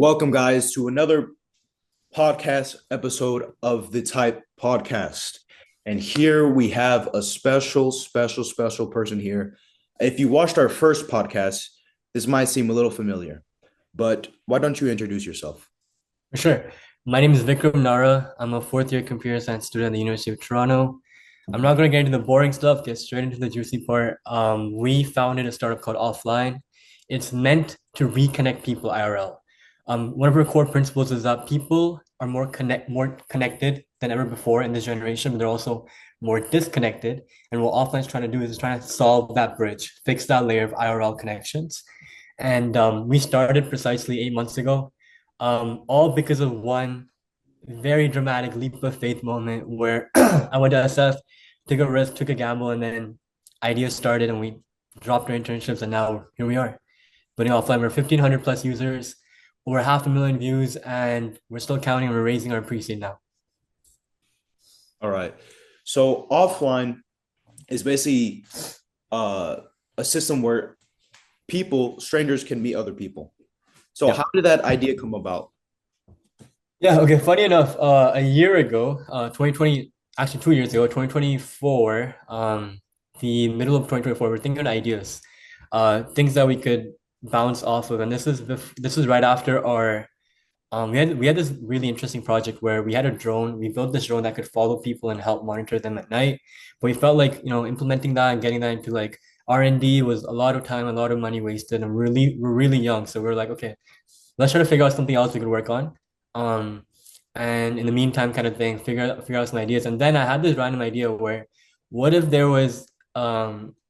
Welcome, guys, to another podcast episode of the Type Podcast. And here we have a special person here. If you watched our first podcast, this might seem a little familiar, but why don't you introduce yourself? For sure. My name is Vikram Nara. I'm a fourth year computer science student at the University of Toronto. I'm not going to get into the boring stuff, get straight into the juicy part. We founded a startup called Offline. It's meant to reconnect people IRL. One of our core principles is that people are more connected than ever before in this generation, but they're also more disconnected. And what Offline is trying to do is trying to solve that bridge, fix that layer of IRL connections. And we started precisely 8 months ago, all because of one very dramatic leap of faith moment where I went to SF, took a risk, took a gamble, and then ideas started and we dropped our internships and now here we are. Putting offline, we're 1,500 plus users, over 500,000 views, and we're still counting and we're raising our pre-seed now. All right. So, offline is basically uh, a system where strangers, can meet other people. So, Yeah. how did that idea come about? Yeah, okay. Funny enough, a year ago, 2020, actually 2 years ago, 2024, the middle of 2024, we're thinking of ideas, things that we could bounce off of. And this is right after our we had this really interesting project where we had a drone. We built this drone that could follow people and help monitor them at night. But we felt like, implementing that and getting that into like R&D was a lot of time, a lot of money wasted, and we're really young. So we're like, okay, let's try to figure out something else we could work on. Um, and in the meantime, kind of thing, figure out some ideas. And then I had this random idea where, what if there was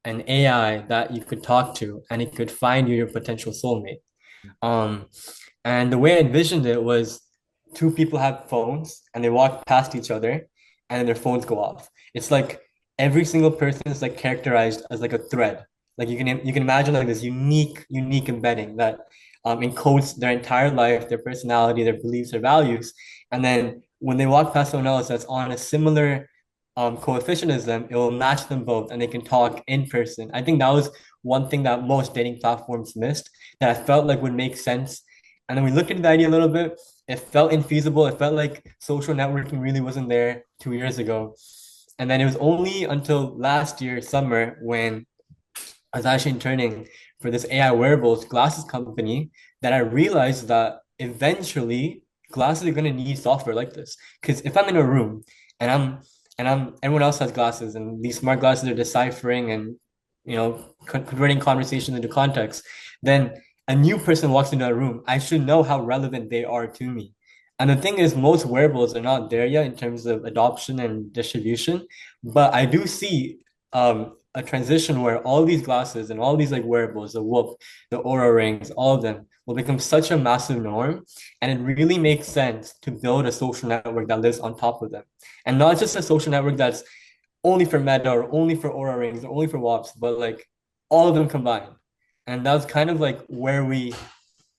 an AI that you could talk to and it could find you your potential soulmate? Um, and the way I envisioned it was two people have phones and they walk past each other and then their phones go off. It's like every single person is like characterized as like a thread. Like you can imagine like this unique embedding that encodes their entire life, their personality, their beliefs, their values. And then when they walk past someone else that's on a similar coefficient as them, it will match them both and they can talk in person. I think that was one thing that most dating platforms missed that I felt like would make sense. And then we looked into the idea a little bit. It felt infeasible. It felt like social networking really wasn't there 2 years ago. And then it was only until last year, summer, when I was actually interning for this AI wearables glasses company that I realized that eventually glasses are going to need software like this. Because if I'm in a room and everyone else has glasses and these smart glasses are deciphering and converting conversations into context, then a new person walks into a room, I should know how relevant they are to me. And the thing is, most wearables are not there yet in terms of adoption and distribution, but I do see a transition where all these glasses and all these like wearables, the Whoop, the Aura rings, all of them will become such a massive norm. And it really makes sense to build a social network that lives on top of them. And not just a social network that's only for Meta or only for Aura rings or only for Wops, but like all of them combined. And that's kind of like where we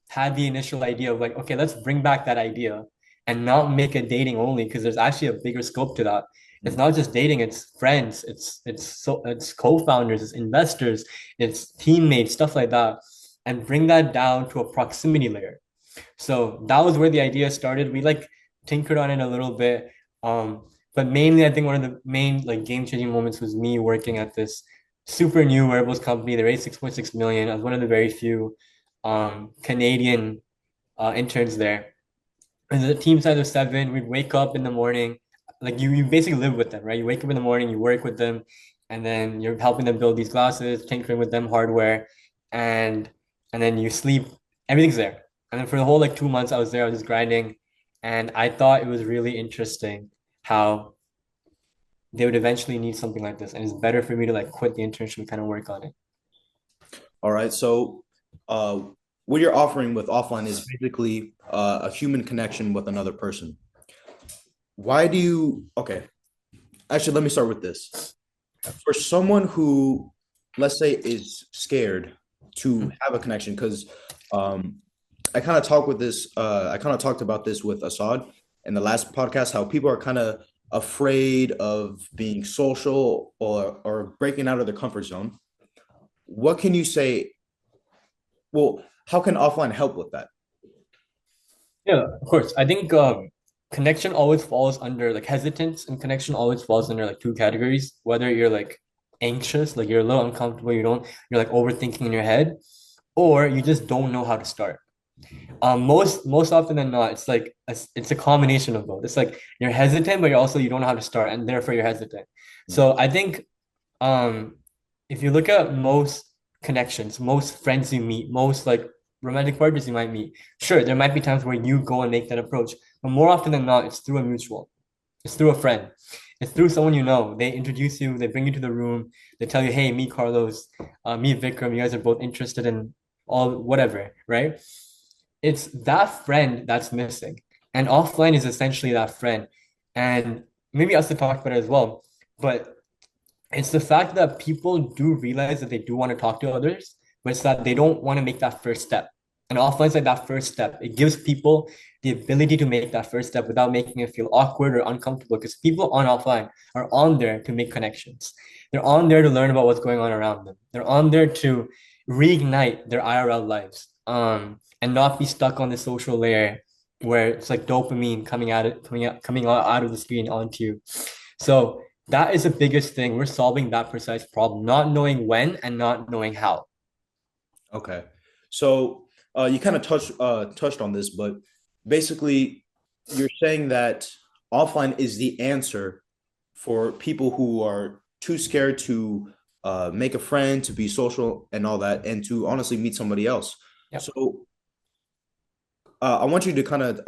had the initial idea of like, okay, let's bring back that idea and not make it dating only because there's actually a bigger scope to that. It's not just dating, it's friends, it's co-founders, it's investors, it's teammates, stuff like that, and bring that down to a proximity layer. So that was where the idea started. We like tinkered on it a little bit. But mainly I think one of the main like game-changing moments was me working at this super new wearables company. They raised 6.6 million. I was one of the very few Canadian interns there. And the team size of seven, we'd wake up in the morning, like you basically live with them, right? You wake up in the morning, you work with them, and then you're helping them build these glasses, tinkering with them hardware, and and then you sleep. Everything's there. And then for the whole like 2 months I was there, I was just grinding, and I thought it was really interesting how they would eventually need something like this, and it's better for me to like quit the internship and kind of work on it. All right. So, uh, what you're offering with offline is basically a human connection with another person. Why do you, okay, actually, let me start with this. For someone who, let's say, is scared to have a connection, because um, I kind of talked about this with Assad in the last podcast, how people are kind of afraid of being social or breaking out of their comfort zone. What can you say? Well, how can offline help with that? Yeah, of course. I think connection always falls under like hesitance, and connection always falls under like two categories. Whether you're like anxious, like you're a little uncomfortable, you're like overthinking in your head, or you just don't know how to start. Most often than not, it's a combination of both. It's like you're hesitant, but you don't know how to start, and therefore you're hesitant. Mm. So I think um if you look at most connections, most friends you meet, most like romantic partners you might meet, sure, there might be times where you go and make that approach, but more often than not, it's through a mutual. It's through a friend. It's through someone you know. They introduce you, they bring you to the room, they tell you, hey, meet Carlos, meet Vikram, you guys are both interested in all whatever, right? It's that friend that's missing. And offline is essentially that friend. And maybe us to talk about it as well. But it's the fact that people do realize that they do want to talk to others, but it's that they don't want to make that first step. And offline is like that first step. It gives people the ability to make that first step without making it feel awkward or uncomfortable because people on offline are on there to make connections. They're on there to learn about what's going on around them. They're on there to reignite their IRL lives, and not be stuck on the social layer where it's like dopamine coming out of the screen onto you. So that is the biggest thing. We're solving that precise problem, not knowing when and not knowing how. Okay. So you kind of touched on this, but basically you're saying that offline is the answer for people who are too scared to make a friend, to be social and all that, and to honestly meet somebody else. Yep. So I want you to kind of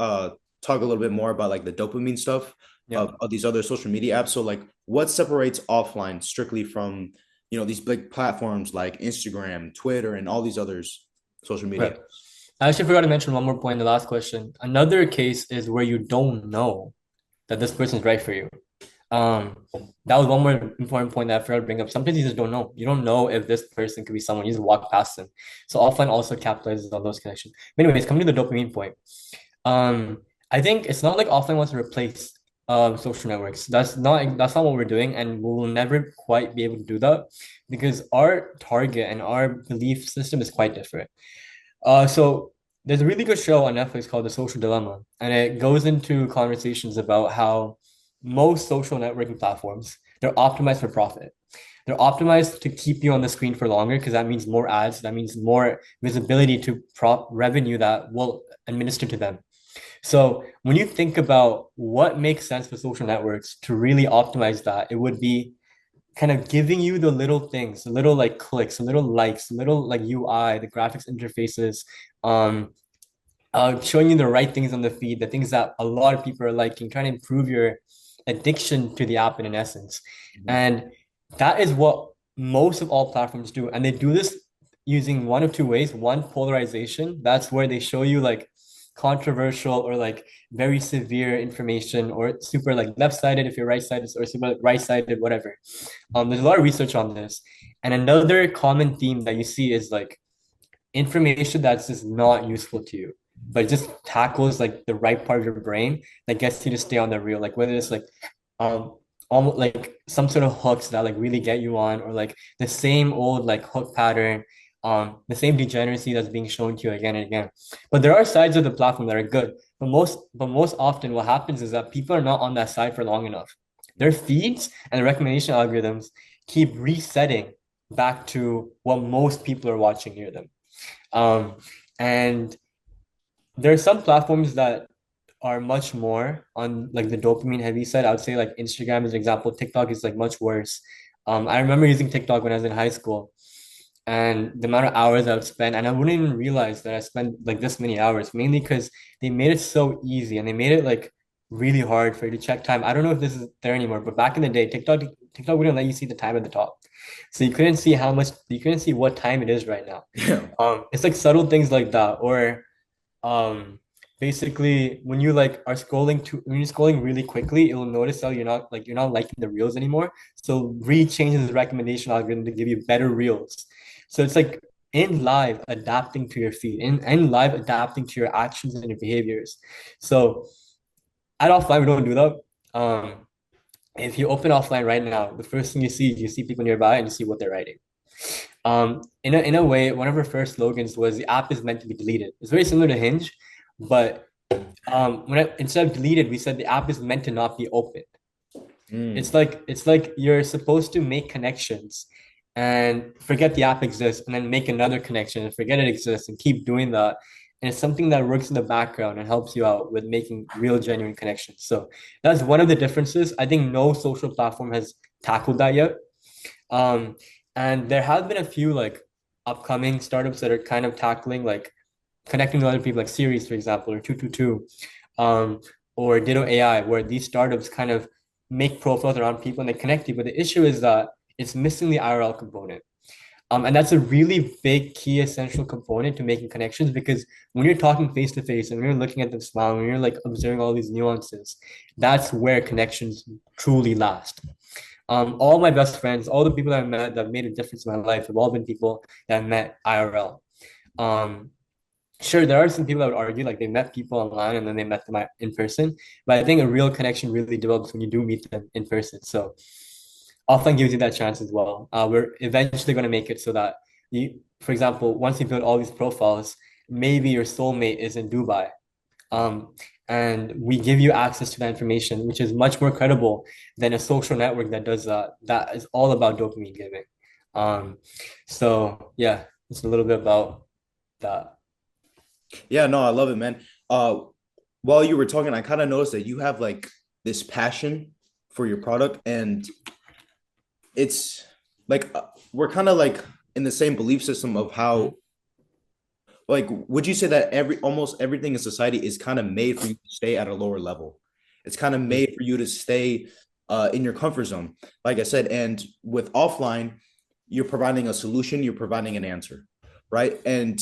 talk a little bit more about like the dopamine stuff Yep. of these other social media apps. So like what separates offline strictly from, these big platforms like Instagram, Twitter, and all these others social media Right. apps? I actually forgot to mention one more point in the last question. Another case is where you don't know that this person's right for you. Um, that was one more important point that I forgot to bring up. Sometimes you just don't know. You don't know if this person could be someone. You just walk past them. So offline also capitalizes on those connections. But anyways, coming to the dopamine point. Um, I think it's not like offline wants to replace social networks. That's not what we're doing, and we will never quite be able to do that because our target and our belief system is quite different. So there's a really good show on Netflix called The Social Dilemma, and it goes into conversations about how most social networking platforms, they're optimized for profit. They're optimized to keep you on the screen for longer because that means more ads, that means more visibility to prop revenue that will administer to them. So when you think about what makes sense for social networks to really optimize that, it would be kind of giving you the little things, the little like clicks, the little likes, the little like UI, the graphics interfaces, um, showing you the right things on the feed, the things that a lot of people are liking, trying to improve your addiction to the app in an essence. Mhm. And that is what most of all platforms do. And they do this using one of two ways. One, polarization. That's where they show you like controversial or like very severe information or super like left-sided if you're right-sided or super right-sided, whatever. There's a lot of research on this. And another common theme that you see is like information that's just not useful to you, but it just tackles like the right part of your brain that gets you to stay on the reel. Like whether it's like um almost like some sort of hooks that like really get you on, or like the same old like hook pattern, the same degeneracy that's being shown to you again and again. But there are sides of the platform that are good. But most often what happens is that people are not on that side for long enough. Their feeds and recommendation algorithms keep resetting back to what most people are watching near them. Um, and there are some platforms that are much more on like the dopamine heavy side. I would say like Instagram is an example. TikTok is like much worse. I remember using TikTok when I was in high school, and the amount of hours I would spend, and I wouldn't even realize that I spent like this many hours, mainly because they made it so easy and they made it like really hard for you to check time. I don't know if this is there anymore, but back in the day, TikTok wouldn't let you see the time at the top. So you couldn't see what time it is right now. Yeah. It's like subtle things like that, or um, basically when you're scrolling really quickly, it will notice that you're not liking the reels anymore. So changes the recommendation algorithm to give you better reels. So it's like in live adapting to your feed, in live adapting to your actions and your behaviors. So at offline, we don't do that. If you open offline right now, the first thing you see people nearby and you see what they're writing. In a way, one of our first slogans was the app is meant to be deleted. It's very similar to Hinge, but Instead of deleted, we said the app is meant to not be open. Mm. It's like you're supposed to make connections and forget the app exists and then make another connection and forget it exists and keep doing that. And it's something that works in the background and helps you out with making real genuine connections. So that's one of the differences. I think no social platform has tackled that yet. Um, and there have been a few like upcoming startups that are kind of tackling like connecting to other people, like Series, for example, or 222, um, or Ditto AI, where these startups kind of make profiles around people and they connect you. But the issue is that it's missing the IRL component. And that's a really big, key, essential component to making connections because when you're talking face to face and when you're looking at them smile, when you're like observing all these nuances, that's where connections truly last. All my best friends, all the people that I met that made a difference in my life have all been people that I met IRL. Um, sure, there are some people that would argue like they met people online and then they met them in person, but I think a real connection really develops when you do meet them in person. So offline gives you that chance as well. We're eventually going to make it so that you, for example, once you build all these profiles, maybe your soulmate is in Dubai. Um, and we give you access to that information, which is much more credible than a social network that does that. That is all about dopamine giving. Um, so yeah, it's a little bit about that. Yeah, no, I love it, man. Uh, while you were talking, I kind of noticed that you have like this passion for your product, and it's like we're kind of like in the same belief system of how, Mhm. like, would you say that almost everything in society is kind of made for you to stay at a lower level? It's kind of made for you to stay in your comfort zone, like I said. And with offline, you're providing a solution, you're providing an answer, right? And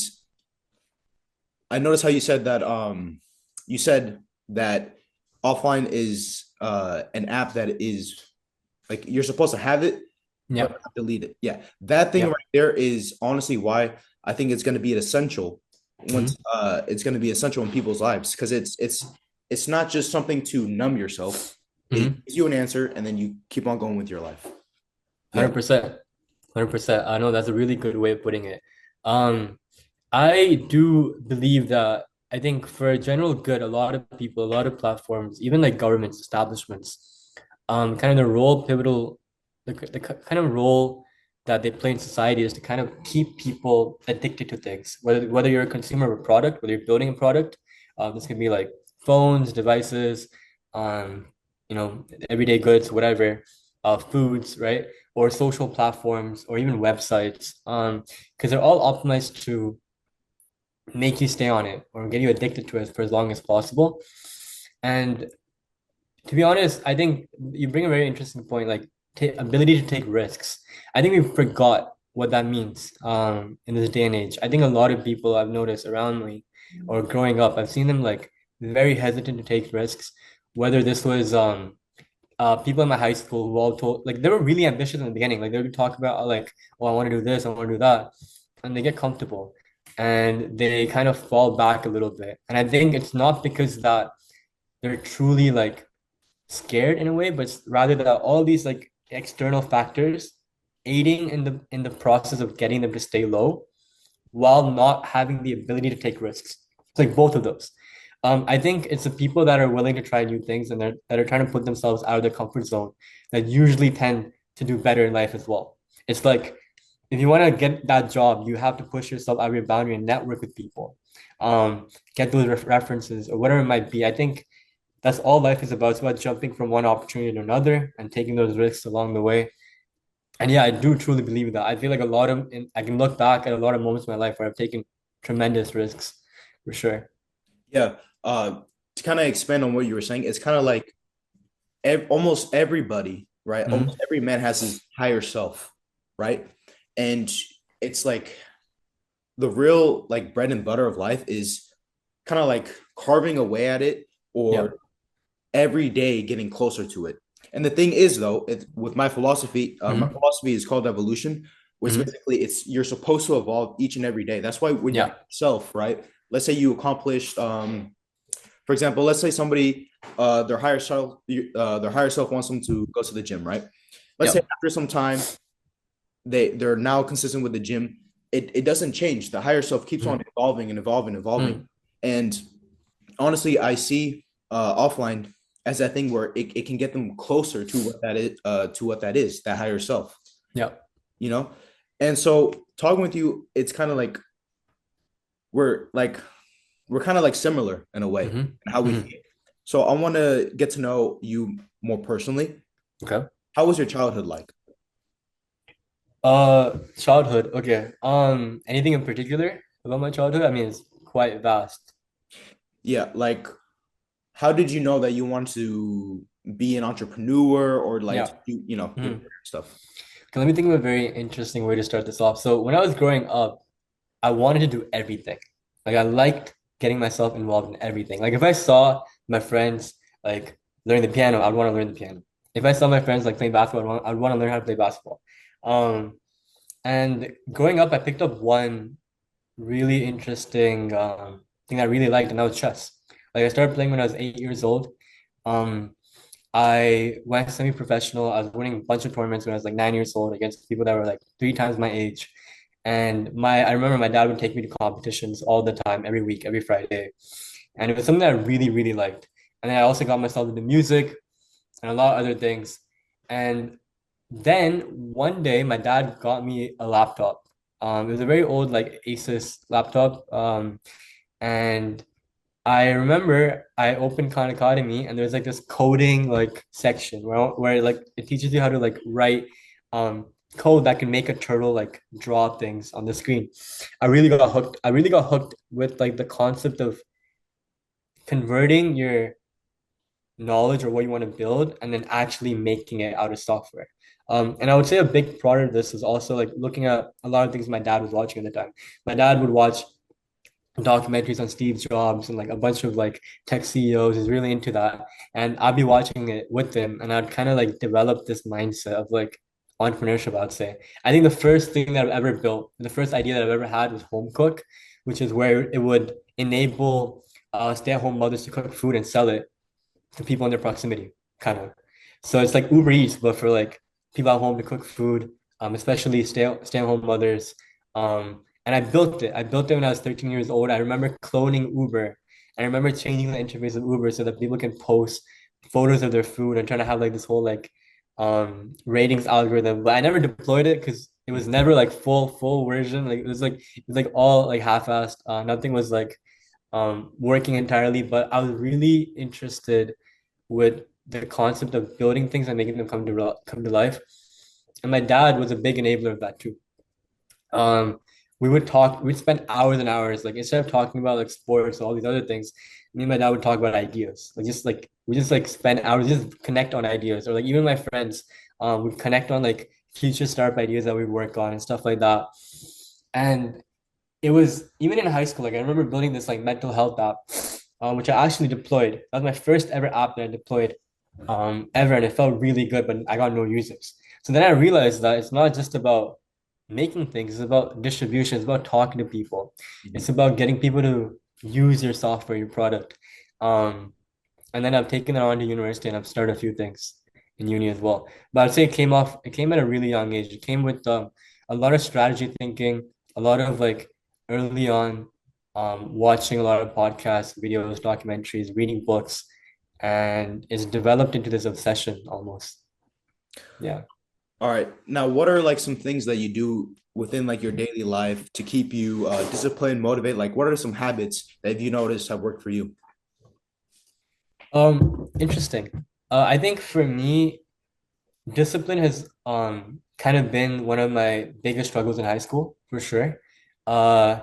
I noticed how you said that offline is an app that is like you're supposed to have it but Yeah. not delete it. Yeah, that thing Yeah. right there is honestly why I think it's going to be essential once Mhm. it's going to be essential in people's lives because it's not just something to numb yourself. It Mhm. gives you an answer and then you keep on going with your life. Yeah. 100%. 100%. I know that's a really good way of putting it. Um, I do believe that I think for general good, a lot of people, a lot of platforms, even like governments, establishments, kind of the role pivotal, kind of role that they play in society is to kind of keep people addicted to things. Whether you're a consumer of a product, whether you're building a product, this could be like phones, devices, um, everyday goods, whatever, foods, right? Or social platforms, or even websites, because they're all optimized to make you stay on it or get you addicted to it for as long as possible. And to be honest, I think you bring a very interesting point, like ability to take risks. I think we forgot what that means in this day and age. I think a lot of people I've noticed around me or growing up, I've seen them like very hesitant to take risks. Whether this was people in my high school who all told like they were really ambitious in the beginning. Like they would talk about like, oh, I want to do this, I want to do that, and they get comfortable and they kind of fall back a little bit. And I think it's not because that they're truly like scared in a way, but it's rather that all these like external factors aiding in the process of getting them to stay low while not having the ability to take risks. It's like both of those. I think it's the people that are willing to try new things and that are trying to put themselves out of their comfort zone that usually tend to do better in life as well. It's like if you want to get that job, you have to push yourself out of your boundary and network with people, get those references or whatever it might be. I think that's all life is about. It's about jumping from one opportunity to another and taking those risks along the way. And yeah, I do truly believe that. I feel like I can look back at a lot of moments in my life where I've taken tremendous risks, for sure. Yeah. To kind of expand on what you were saying, it's kind of like almost everybody, right? Almost Mhm. every man has his higher self, right? And it's like the real like bread and butter of life is kind of like carving away at it or Yep. every day getting closer to it. And the thing is, though, with my Hmm. philosophy is called evolution, which Hmm. basically it's you're supposed to evolve each and every day. That's why when you're Yeah. self, right? Let's say you accomplished, for example, let's say somebody, their higher self wants them to go to the gym, right? Let's say Yep. after some time, they're now consistent with the gym. It doesn't change. The higher self keeps on Hmm. evolving and evolving and evolving. Hmm. And honestly, I see offline as that thing where it can get them closer to what that is, that higher self, Yeah. you know? And so talking with you, it's kind of we're like we're kind of like similar in a way Hmm. in how we Hmm. think. So I want to get to know you more personally. Okay. How was your childhood like? Childhood. Okay. Anything in particular about my childhood? I mean, it's quite vast. Yeah, like how did you know that you want to be an entrepreneur or like Yeah. your Hmm. stuff? Okay, let me think of a very interesting way to start this off. So when I was growing up, I wanted to do everything. Like I liked getting myself involved in everything. Like if I saw my friends like learning the piano, I'd want to learn the piano. If I saw my friends like playing basketball, I'd want to learn how to play basketball. Um, and growing up, I picked up one really interesting thing I really liked, and that was chess. Like I started playing when I was 8 years old. Um, I went semi-professional. I was winning a bunch of tournaments when I was like 9 years old against people that were like three times my age. And I remember my dad would take me to competitions all the time, every week, every Friday. And it was something that I really, really liked. And then I also got myself into music and a lot of other things. And then one day my dad got me a laptop. It was a very old like Asus laptop. And I remember I opened Khan Academy and there's like this coding like section where like it teaches you how to like write um code that can make a turtle like draw things on the screen. I really got hooked. I really got hooked with like the concept of converting your knowledge or what you want to build and then actually making it out of software. And I would say a big part of this is also like looking at a lot of things my dad was watching at the time. My dad would watch documentaries on Steve Jobs and like a bunch of like tech CEOs is really into that. And I'd be watching it with him and I'd kind of like develop this mindset of like entrepreneurship, I'd say. I think the first thing that I've ever built, the first idea that I've ever had was home cook, which is where it would enable stay-at-home mothers to cook food and sell it to people in their proximity, kind of. So it's like Uber Eats, but for like people at home to cook food, especially stay-at-home mothers. And I built it. I built it when I was 13 years old. I remember cloning Uber. I remember changing the interface of Uber so that people can post photos of their food and trying to have like this whole like ratings algorithm. But I never deployed it because it was never like full version. Like it was like all like half-assed. Nothing was like working entirely, but I was really interested with the concept of building things and making them come to life. And my dad was a big enabler of that too. Um, we'd spend hours and hours, like instead of talking about like sports or all these other things, me and my dad would talk about ideas. Like we just like spend hours just connect on ideas, or like even my friends, would connect on like future startup ideas that we work on and stuff like that. And it was even in high school, like I remember building this like mental health app, which I actually deployed. That was my first ever app that I deployed ever, and it felt really good, but I got no users. So then I realized that it's not just about making things, it's about distribution, it's about talking to people. Mhm. It's about getting people to use your software, your product. Um, and then I've taken it on to university and I've started a few things in uni as well. But I'd say it came at a really young age. It came with a lot of strategy thinking, a lot of like early on watching a lot of podcasts, videos, documentaries, reading books, and it's developed into this obsession almost. Yeah. All right. Now, what are like some things that you do within like your daily life to keep you disciplined, motivated? Like, what are some habits that you noticed have worked for you? Interesting. I think for me, discipline has kind of been one of my biggest struggles in high school for sure. Uh,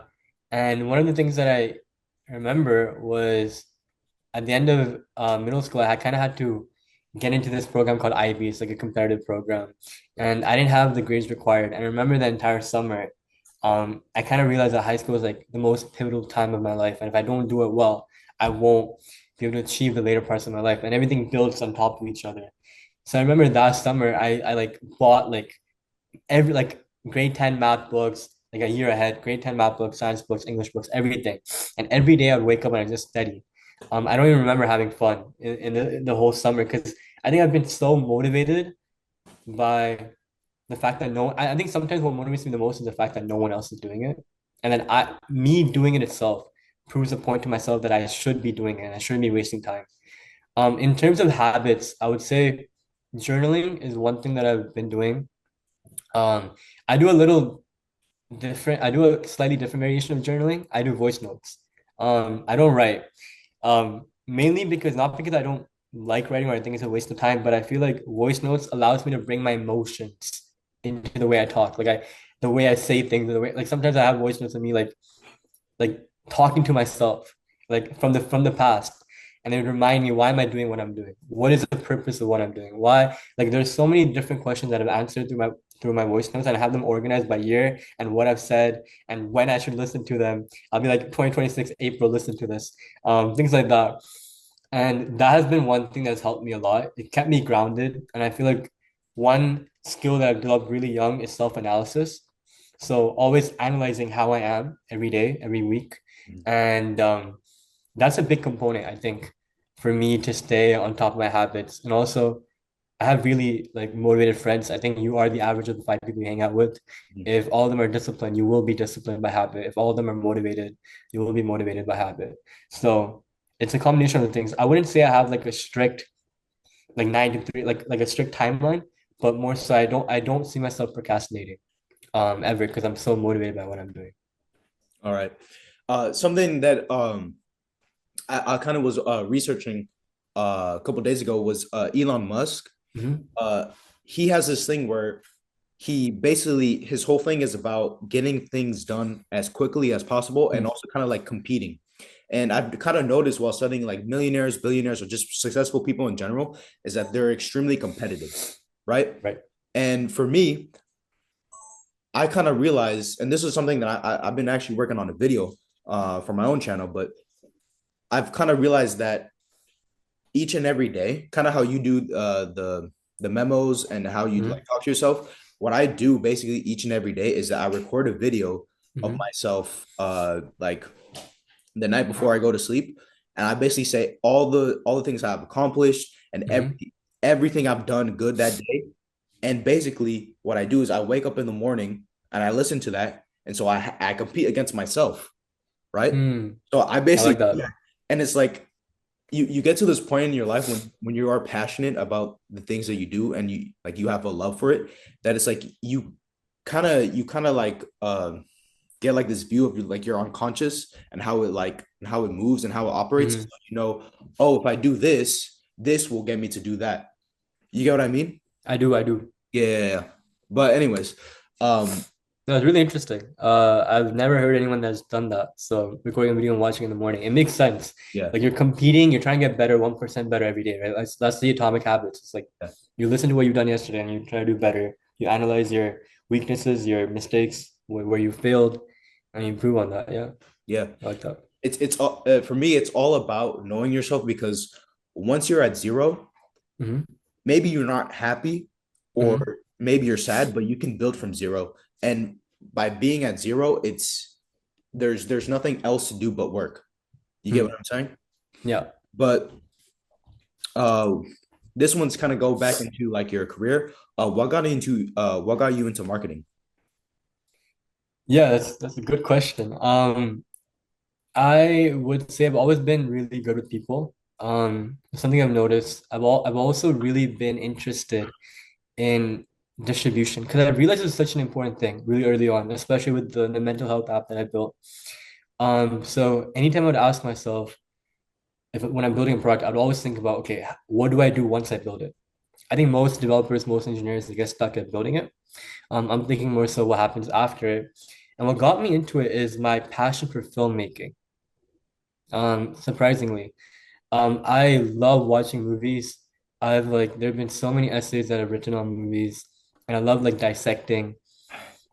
and one of the things that I remember was at the end of middle school, I kind of had to get into this program called IB. It's like a competitive program, and I didn't have the grades required. And I remember the entire summer, I kind of realized that high school is like the most pivotal time of my life, and if I don't do it well, I won't be able to achieve the later parts of my life, and everything builds on top of each other. So I remember that summer, I like bought like every like grade 10 math books, like a year ahead, grade 10 math books, science books, English books, everything. And every day I would wake up and I just study. I don't even remember having fun in the whole summer because I think I've been so motivated by the fact that I think sometimes what motivates me the most is the fact that no one else is doing it. And then me doing it itself proves a point to myself that I should be doing it and I shouldn't be wasting time. In terms of habits, I would say journaling is one thing that I've been doing. I do a little different, I do a slightly different variation of journaling. I do voice notes. I don't write. Mainly because not because I don't like writing or I think it's a waste of time, but I feel like voice notes allows me to bring my emotions into the way I talk. The way I say things, the way like sometimes I have voice notes of me like talking to myself, like from the past. And it remind me, why am I doing what I'm doing? What is the purpose of what I'm doing? Why? Like there's so many different questions that I've answered through my voice notes and I have them organized by year and what I've said and when I should listen to them. I'll be like 2026 April, listen to this. Things like that. And that has been one thing that's helped me a lot. It kept me grounded. And I feel like one skill that I've developed really young is self-analysis. So always analyzing how I am every day, every week. And that's a big component, I think, for me to stay on top of my habits. And also, I have really like motivated friends. I think you are the average of the five people you hang out with. Mhm. If all of them are disciplined, you will be disciplined by habit. If all of them are motivated, you will be motivated by habit. So it's a combination of the things. I wouldn't say I have like a strict like 9 to 3, like a strict timeline, but more so I don't see myself procrastinating ever because I'm so motivated by what I'm doing. All right. Something that I kind of was researching a couple days ago was Elon Musk. Mhm. Uh, he has this thing where he basically his whole thing is about getting things done as quickly as possible and Mhm. also kind of like competing. And I've kind of noticed while studying like millionaires, billionaires, or just successful people in general, is that they're extremely competitive, right? Right. And for me, I kind of realized, and this is something that I've been actually working on a video for my own channel, but I've kind of realized that each and every day, kind of how you do the memos and how you Mhm. like talk to yourself. What I do basically each and every day is that I record a video of Mhm. myself like the night before I go to sleep, and I basically say all the things I've accomplished and Mhm. everything I've done good that day. And basically, what I do is I wake up in the morning and I listen to that, and so I compete against myself, right? Hmm. So I I like basically do that. that. And it's like you get to this point in your life when you are passionate about the things that you do and you have a love for it, that it's like you kind of like get like this view of like your unconscious and how it moves and how it operates. So Mhm. oh, if I do this, this will get me to do that. You get what I mean? I do. I do. Yeah. But anyways, um No, it's really interesting. I've never heard anyone that's done that. So recording a video and watching in the morning, it makes sense. yeah, Like you're competing, you're trying to get better, 1% better every day, right? That's the atomic habits. It's like yeah, you listen to what you've done yesterday and you try to do better. You analyze your weaknesses, your mistakes, where you failed, and you improve on that. Yeah, yeah. I like that. For me, it's all about knowing yourself because once you're at zero, Hmm. maybe you're not happy Hmm. or maybe you're sad, but you can build from zero. And by being at zero, it's there's nothing else to do but work. You get what Hmm. I'm saying? Yeah. But uh this one's kind of go back into like your career. What got you into marketing? Yeah, that's a good question. I would say I've always been really good with people. Something I've noticed. I've also really been interested in distribution because I realized it's such an important thing really early on, especially with the mental health app that I built. So anytime I would ask myself if when I'm building a product, I'd always think about, okay, what do I do once I build it? I think most developers, most engineers, they get stuck at building it. I'm thinking more so what happens after it. And what got me into it is my passion for filmmaking. Surprisingly. I love watching movies. There have been so many essays that I've written on movies, and I love like dissecting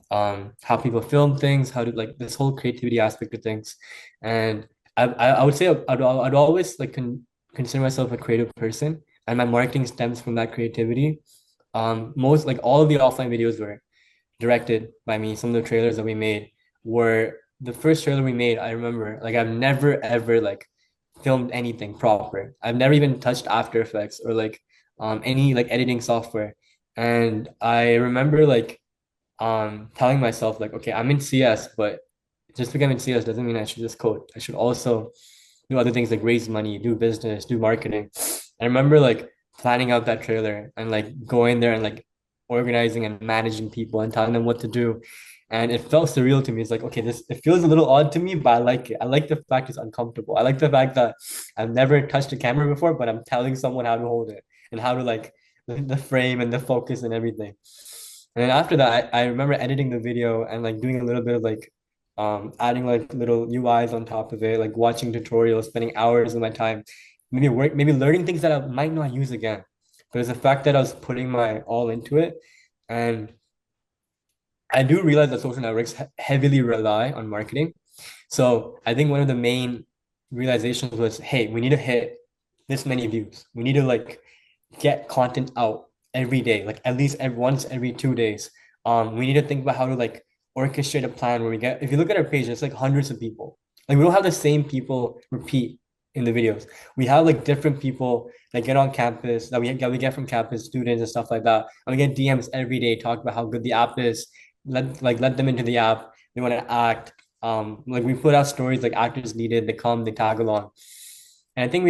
how people film things, how to like this whole creativity aspect of things. And I would say I'd always like consider myself a creative person, and my marketing stems from that creativity. Most like all of the offline videos were directed by me. Some of the trailers that we made were the first trailer we made. I remember like I've never ever like filmed anything proper. I've never even touched After Effects or like any like editing software. And I remember like telling myself like, okay, I'm in CS, but just becoming CS doesn't mean I should just code. I should also do other things like raise money, do business, do marketing. I remember like planning out that trailer and like going there and like organizing and managing people and telling them what to do. And it felt surreal to me. It's like, okay, this it feels a little odd to me, but I like it. I like the fact it's uncomfortable. I like the fact that I've never touched a camera before, but I'm telling someone how to hold it and how to like the frame and the focus and everything. And then after that, I remember editing the video and like doing a little bit of like adding like little UIs on top of it, like watching tutorials, spending hours of my time, maybe learning things that I might not use again. But it's the fact that I was putting my all into it. And I do realize that social networks heavily rely on marketing. So I think one of the main realizations was, hey, we need to hit this many views. We need to like get content out every day, like at least once every 2 days. We need to think about how to like orchestrate a plan where we get, if you look at our page, it's like hundreds of people. Like we don't have the same people repeat in the videos. We have like different people that get on campus that we get from campus students and stuff like that. And we get DMs every day talk about how good the app is. Let them into the app. They want to act. Like we put out stories like actors needed. They come, they tag along. And I think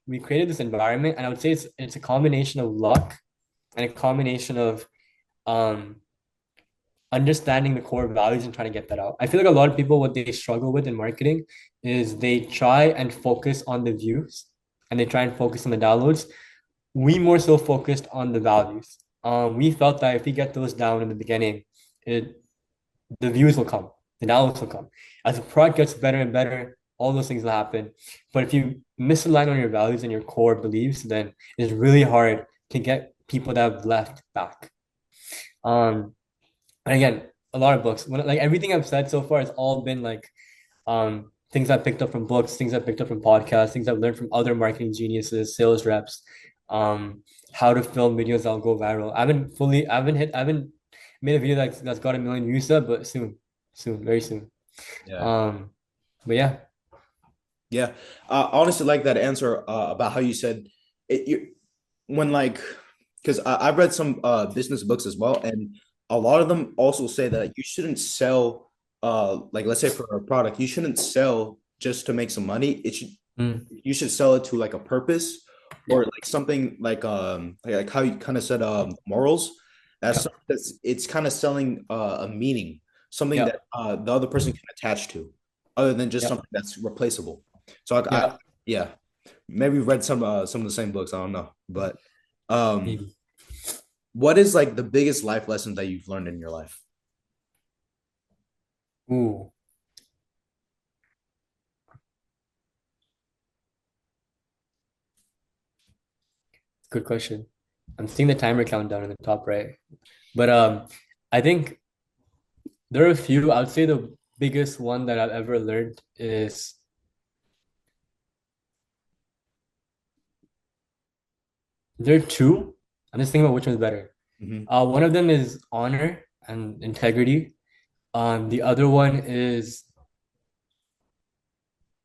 we created this environment, and I would say it's a combination of luck and a combination of um understanding the core values and trying to get that out. I feel like a lot of people, what they struggle with in marketing is they try and focus on the views and they try and focus on the downloads. We more so focused on the values. We felt that if we get those down in the beginning, it the views will come, the downloads will come. As the product gets better and better, all those things will happen. But if you misalign on your values and your core beliefs, then it's really hard to get people that have left back. Um, and again, a lot of books. Like everything I've said so far has all been like things I picked up from books, things I picked up from podcasts, things I've learned from other marketing geniuses, sales reps, how to film videos that'll go viral. I haven't made a video that's got 1 million views yet, but soon, very soon. Yeah. Um, but yeah, Yeah. I honestly like that answer about how you said it. When like, because I've read some business books as well, and a lot of them also say that you shouldn't sell, like let's say for a product, you shouldn't sell just to make some money. mm, You should sell it to like a purpose yeah, or like something like how you kind of said morals. yeah, It's kind of selling a meaning, something yeah, that the other person can attach to, other than just yeah, something that's replaceable. So yeah, yeah, maybe read some of the same books. I don't know, but um, maybe. what is like the biggest life lesson that you've learned in your life? Ooh, good question. I'm seeing the timer countdown in the top right. But I think there are a few. I would say the biggest one that I've ever learned is there are two. I'm just thinking about which one's better. Hmm. One of them is honor and integrity. The other one is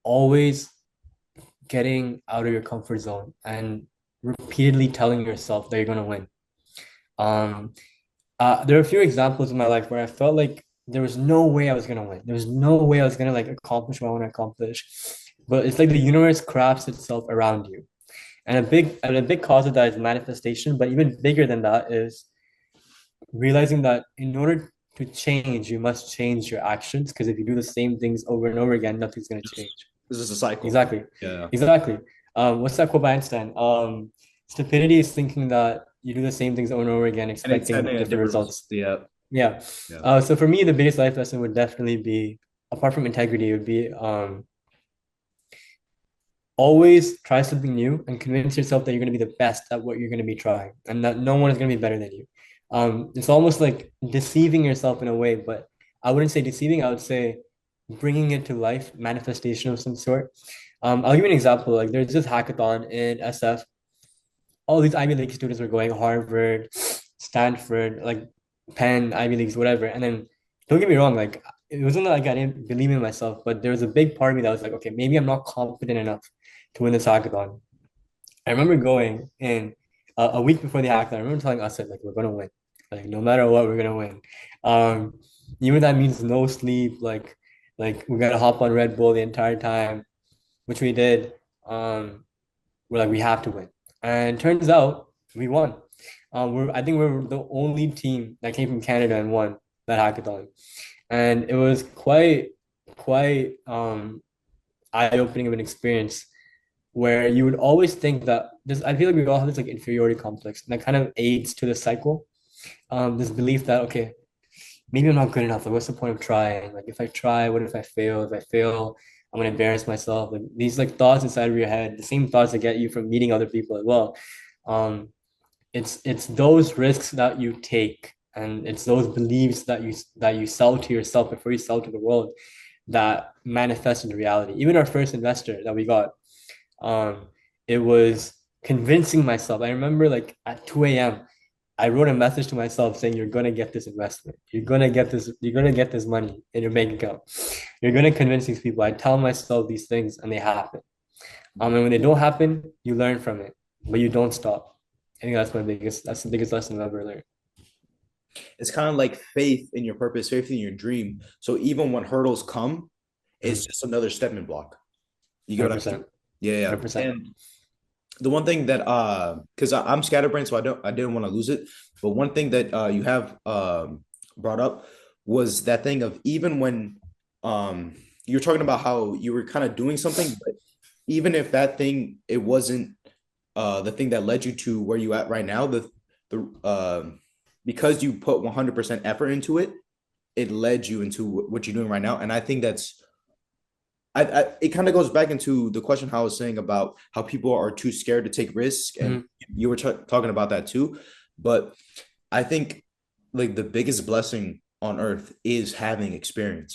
always getting out of your comfort zone and repeatedly telling yourself that you're gonna win. Um, there are a few examples in my life where I felt like there was no way I was gonna win. There was no way I was gonna like accomplish what I want to accomplish. But it's like the universe crafts itself around you. And a big cause of that is manifestation, but even bigger than that is realizing that in order to change, you must change your actions. Because if you do the same things over and over again, nothing's gonna change. This is a cycle. Exactly. Yeah. Exactly. What's that quote by Einstein? Stupidity is thinking that you do the same things over and over again, And expecting expecting a different different result. results. Yeah. Yeah. Yeah. So for me, the biggest life lesson would definitely be, apart from integrity, would be always try something new and convince yourself that you're going to be the best at what you're going to be trying and that no one is going to be better than you. It's almost like deceiving yourself in a way, but I wouldn't say deceiving. I would say bringing it to life, manifestation of some sort. I'll give you an example. Like there's this hackathon in SF. All these Ivy League students were going, Harvard, Stanford, like Penn, Ivy Leagues, whatever. And then don't get me wrong, like it wasn't like I didn't believe in myself, but there was a big part of me that was like, okay, maybe I'm not confident enough to win this hackathon. I remember going in a week before the hackathon. I remember telling us that like we're gonna win, like no matter what, we're gonna win. Um, Even if that means no sleep, Like we gotta hop on Red Bull the entire time, which we did. We're like we have to win, and turns out we won. I think we're the only team that came from Canada and won that hackathon, and it was quite eye-opening of an experience where you would always think that this. I feel like we all have this like inferiority complex, and that kind of aids to the cycle. This belief that okay, maybe I'm not good enough. Like, what's the point of trying? Like, if I try, what if I fail? If I fail, I'm gonna embarrass myself. Like these like thoughts inside of your head, the same thoughts that get you from meeting other people as well. Um, it's those risks that you take, and it's those beliefs that you sell to yourself before you sell to the world that manifest into reality. Even our first investor that we got, um, it was convincing myself. I remember like at 2 a.m. I wrote a message to myself saying, "You're gonna get this investment. You're gonna get this. You're gonna get this money in your bank account. You're gonna convince these people." I tell myself these things, and they happen. And when they don't happen, you learn from it, but you don't stop. I think that's the biggest lesson I've ever learned. It's kind of like faith in your purpose, faith in your dream. So even when hurdles come, it's just another stepping block. You get what I mean? 100%. Yeah, yeah. 100%. And the one thing that because I'm scatterbrained, so I didn't want to lose it. But one thing that you have brought up was that thing of even when you're talking about how you were kind of doing something, but even if that thing it wasn't the thing that led you to where you at right now, the because you put 100% effort into it, it led you into what you're doing right now. And I think that's it kind of goes back into the question how I was saying about how people are too scared to take risks, and Mhm. you were talking about that too. But I think like the biggest blessing on earth is having experience,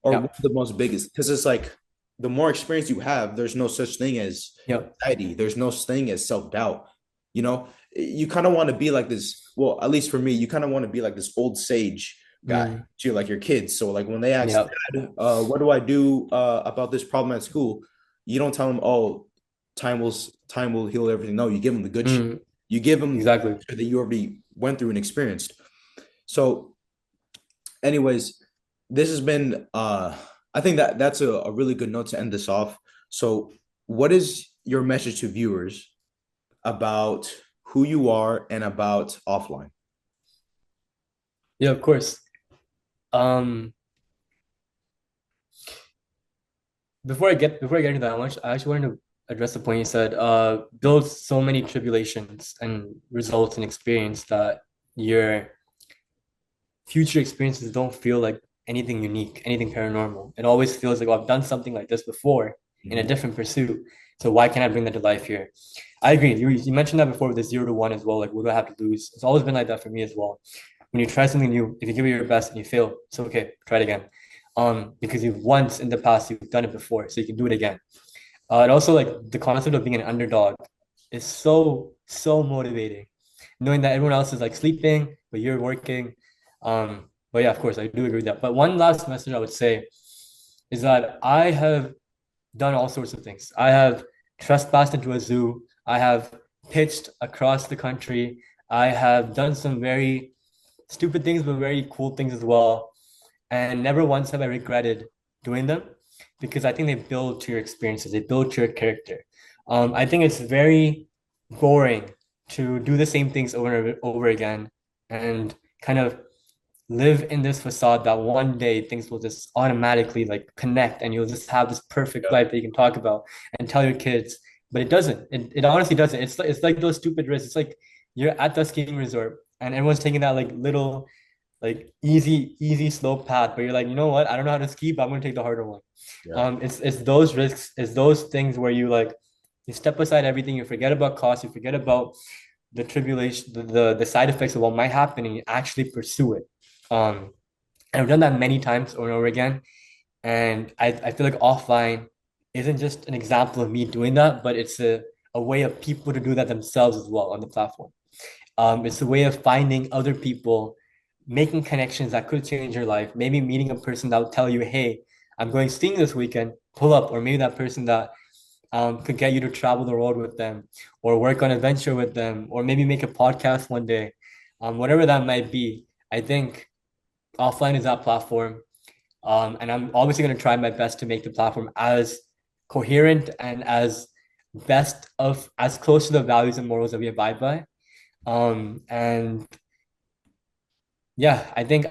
or one Yeah. of the most biggest, because it's like the more experience you have, there's no such thing as Yep. anxiety. There's no such thing as self doubt. You know, you kind of want to be like this. Well, at least for me, you kind of want to be like this old sage guy Mm. to like your kids. So like when they ask, Yep. Dad, what do I do about this problem at school? You don't tell them, oh, time will heal everything. No, you give them the good shit. Mm. You give them Exactly. that you already went through and experienced. So, anyways, this has been I think that that's a really good note to end this off. So, what is your message to viewers about who you are and about offline? Yeah, of course. Um, before I get into that, I actually wanted to address the point you said. Build so many tribulations and results and experience that your future experiences don't feel like anything unique, anything paranormal. It always feels like, well, I've done something like this before in a Mhm. different pursuit. So why can't I bring that to life here? I agree. You mentioned that before with the 0 to 1 as well. Like, what do I have to lose? It's always been like that for me as well. When you try something new, if you give it your best and you fail, it's okay. Try it again. Because you've once in the past you've done it before, so you can do it again. And also like the concept of being an underdog is so motivating, knowing that everyone else is like sleeping, but you're working. But yeah, of course, I do agree with that. But one last message I would say is that I have done all sorts of things. I have trespassed into a zoo. I have pitched across the country. I have done some very stupid things, but very cool things as well. And never once have I regretted doing them because I think they build to your experiences, they build to your character. I think it's very boring to do the same things over and over again and kind of live in this facade that one day things will just automatically like connect and you'll just have this perfect life that you can talk about and tell your kids. But it doesn't. It honestly doesn't. It's like those stupid risks. It's like you're at the skiing resort and everyone's taking that like little like easy slope path, but you're like, you know what? I don't know how to ski, but I'm gonna take the harder one. Yeah. It's those risks, it's those things where you like you step aside everything, you forget about cost, you forget about the tribulation, the side effects of what might happen, and you actually pursue it. Um, and I've done that many times over and over again. And I feel like offline isn't just an example of me doing that, but it's a way of people to do that themselves as well on the platform. It's a way of finding other people, making connections that could change your life. Maybe meeting a person that will tell you, "Hey, I'm going skiing this weekend. Pull up." Or maybe that person that could get you to travel the world with them, or work on a venture with them, or maybe make a podcast one day. Whatever that might be, I think offline is that platform. And I'm obviously going to try my best to make the platform as coherent and as close to the values and morals that we abide by. And yeah, I think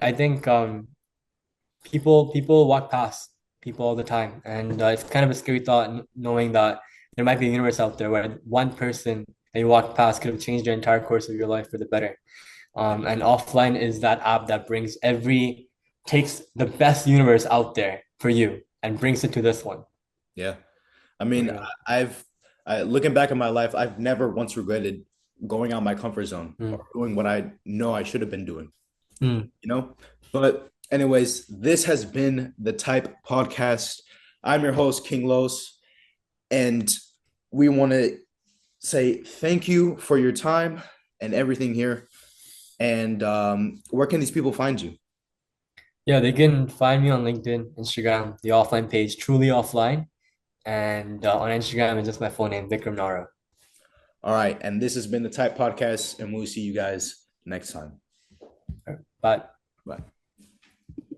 people walk past people all the time, and it's kind of a scary thought knowing that there might be a universe out there where one person that you walk past could have changed the entire course of your life for the better. And offline is that app that takes the best universe out there for you and brings it to this one. Yeah. I For mean, real. looking back at my life, I've never once regretted going out my comfort zone Mm, or doing what I know I should have been doing, mm. you know? But, anyways, this has been the Type Podcast. I'm your host, King Los, and we want to say thank you for your time and everything here. And where can these people find you? Yeah, they can find me on LinkedIn, Instagram, the offline page, truly offline. And on Instagram, it's just my full name, Vikram Nara. All right. And this has been the Type Podcast, and we'll see you guys next time. Bye. Bye.